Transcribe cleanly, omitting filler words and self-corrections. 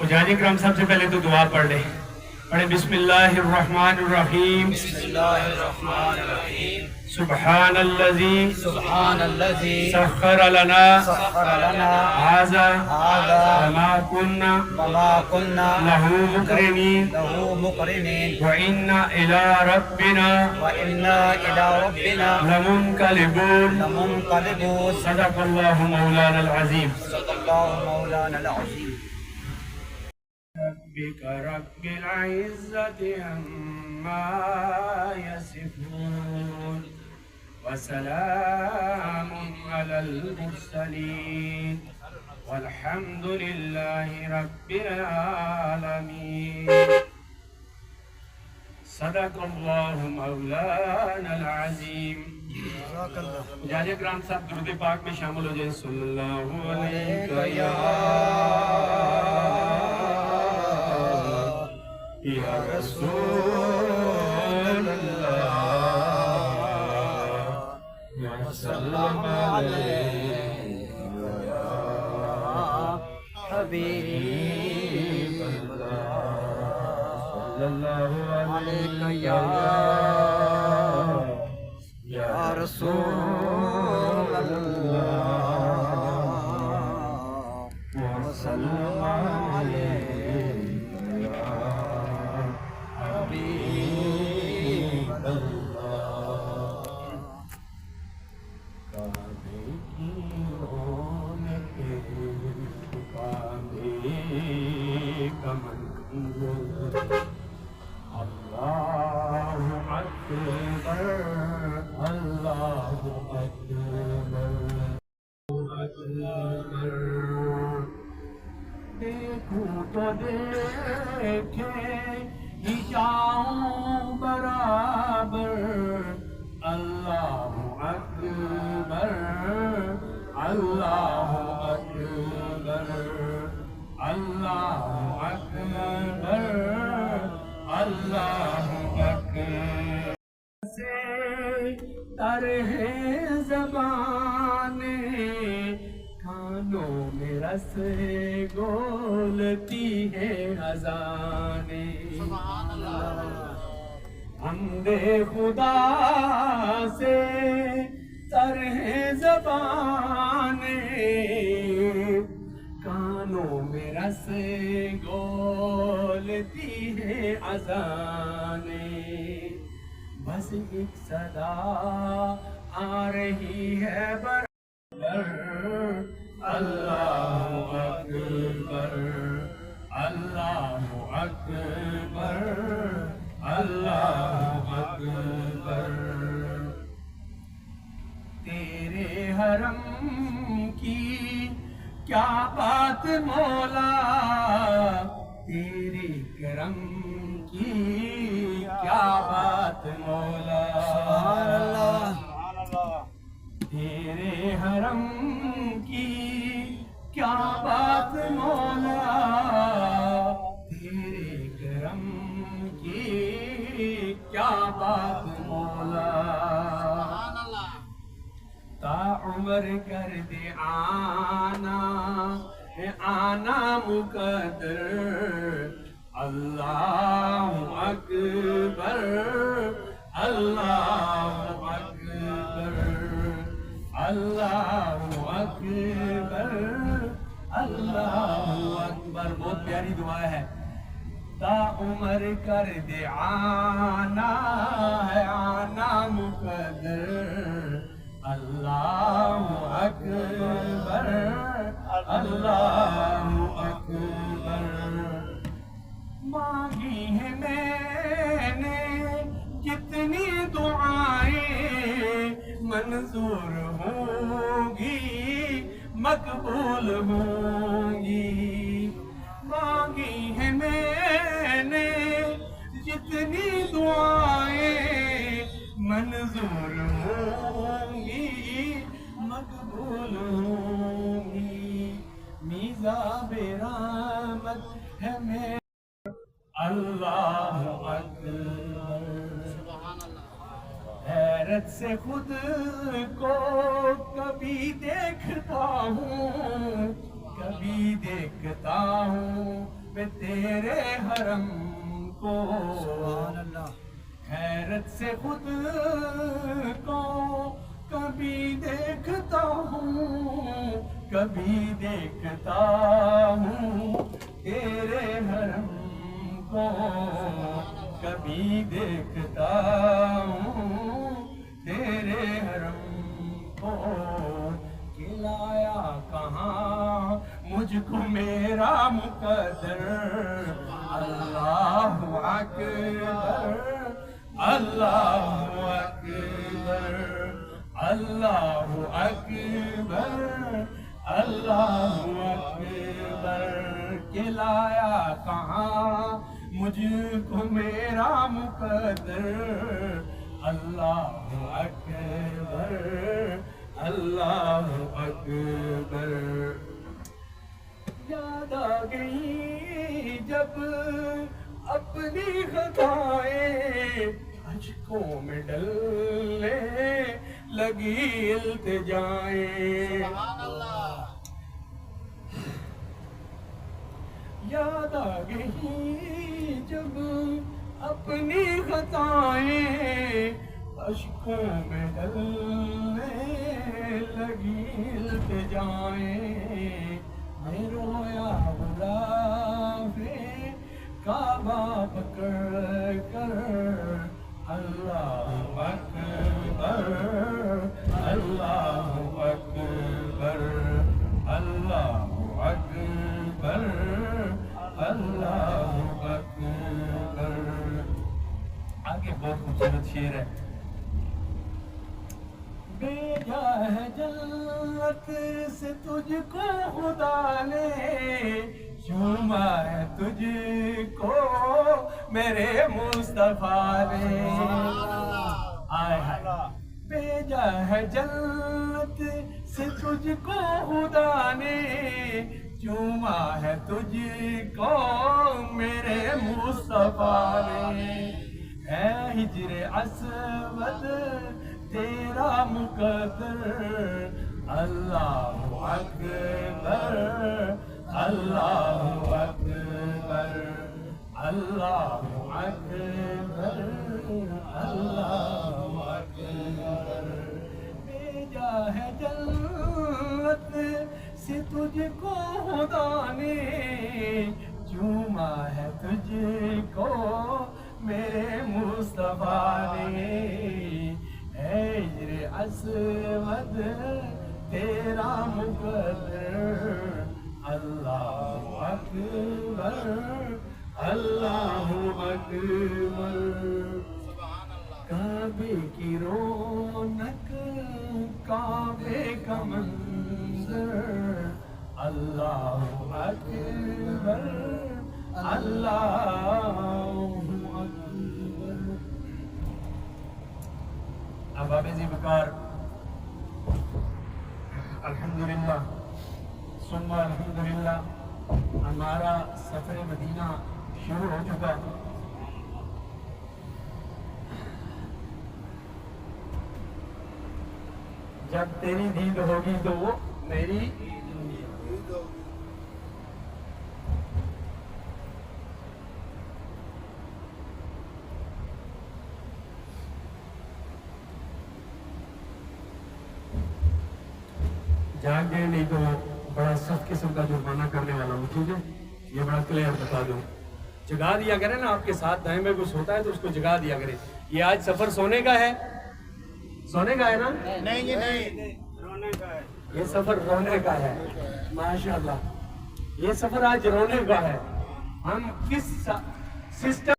مجاہد اکرام سب سے پہلے تو دعا پڑھ لیں. پڑھیں بسم اللہ الرحمن الرحیم. سبحان الذی سخر لنا هذا وما كنا له مقرنین وإنا إلى ربنا لمنقلبون. صدق اللہ مولانا العظیم. ربك رب العزة عما يصفون وسلام على المرسلين والحمد لله رب العالمين. صدق الله مولانا العظيم. مجاہد اکرام صاحب درود پاک میں شامل ہو جائیں. صلی اللہ علیہ یا رسول اللہ یا سلام علیہ یا حبیب اللہ صلی اللہ علیہ یا رسول اللہ وسلم علیہ دیکھوں تو دیکھے ہی جاؤں برابر. اللہ اکبر اللہ اکبر اللہ اکبر اللہ اکبر. سے طرح زبان کانوں میں رس گولتی ہے اذانیں. حمد خدا سے طرح زبان کانوں میں رس گولتی ہے اذانیں. بس ایک صدا آ رہی ہے برابر. اللہ اکبر اللہ اکبر اللہ اکبر. تیرے حرم کی کیا بات مولا تیرے کرم کی کیا بات مولا. تیرے حرم کی کیا بات مولا تیرے کرم کی کیا بات مولا. تا عمر کر دے آنا مقدر. اللہ اکبر اللہ اکبر اللہ اکبر اللہ اکبر. بہت پیاری دعا ہے. تا عمر کر دے آنا مقدر. اللہ اکبر اللہ اکبر. مانگی ہے میں نے کتنی دعائیں منظور ہوں گی مقبول ہوں گی. مانگی ہے میں نے جتنی دعائیں منظور ہوں گی مقبول ہوں گی. میزاب رحمت ہے میں. اللہ اکبر. حیرت سے خود کو کبھی دیکھتا ہوں دیکھتا ہوں میں تیرے حرم کو، سبحان اللہ، حیرت سے خود کو کبھی دیکھتا ہوں، کبھی دیکھتا ہوں تیرے حرم کو، کبھی دیکھتا ہوں تیرے حرم کو، کھلایا کہاں مجھ کو میرا مقدر، اللہ اکبر اللہ اکبر اللہ اکبر اللہ اکبر، کھلایا کہاں مجھ کو میرا مقدر، اللہ اکبر اللہ اکبر۔ یاد آ گئی جب اپنی خطائیں، اشکوں میں ڈلنے لگی التجائیں، یاد آ گئی جب اپنی خطائیں، اشکوں میں ڈلنے لگی التجائیں، میں رویا غلاف کعبہ پکڑ کر، اللہ اکبر اللہ اکبر اللہ اکبر اللہ اکبر۔ آگے بہت خوبصورت شعر ہے، بھیجا ہے جنت سے تجھ کو خدا نے، چوما ہے تجھ کو میرے مصطفیٰ نے، آئے ہائے بھیجا ہے جنت سے تجھ کو خدا نے، چوما ہے تجھ کو میرے مصطفیٰ نے، اے ہجر اسود تیرا مقدر، اللہ اکبر اللہ اکبر اللہ اکبر اللہ اکبر، بھیجا ہے جنت سے تجھ کو خدا نے، چوما ہے تجھ کو میرے مصطفیٰ نے، اے ہجر اسود تیرا مقدر، اللہ اکبر اللہ اکبر، کعبے کی رونق کعبے کا منظر، اللہ اکبر اللہ اکبر۔ احباب ذوالفقار، الحمدللہ ثم الحمدللہ ہمارا سفر مدینہ شروع ہو چکا۔ جب تیری دید ہوگی تو وہ میری جاگ گئے، نہیں تو بڑا سخت قسم کا جرمانہ کرنے والا ہوں، ٹھیک ہے؟ یہ بڑا کلیئر بتا دوں، جگا دیا کرے نا، آپ کے ساتھ دائیں میں کچھ ہوتا ہے تو اس کو جگا دیا کرے۔ یہ آج سفر سونے کا ہے، سونے کا ہے نا؟ نہیں نہیں رونے کا ہے، یہ سفر رونے کا ہے، ماشاءاللہ یہ سفر آج رونے کا ہے۔ ہم کس سسٹم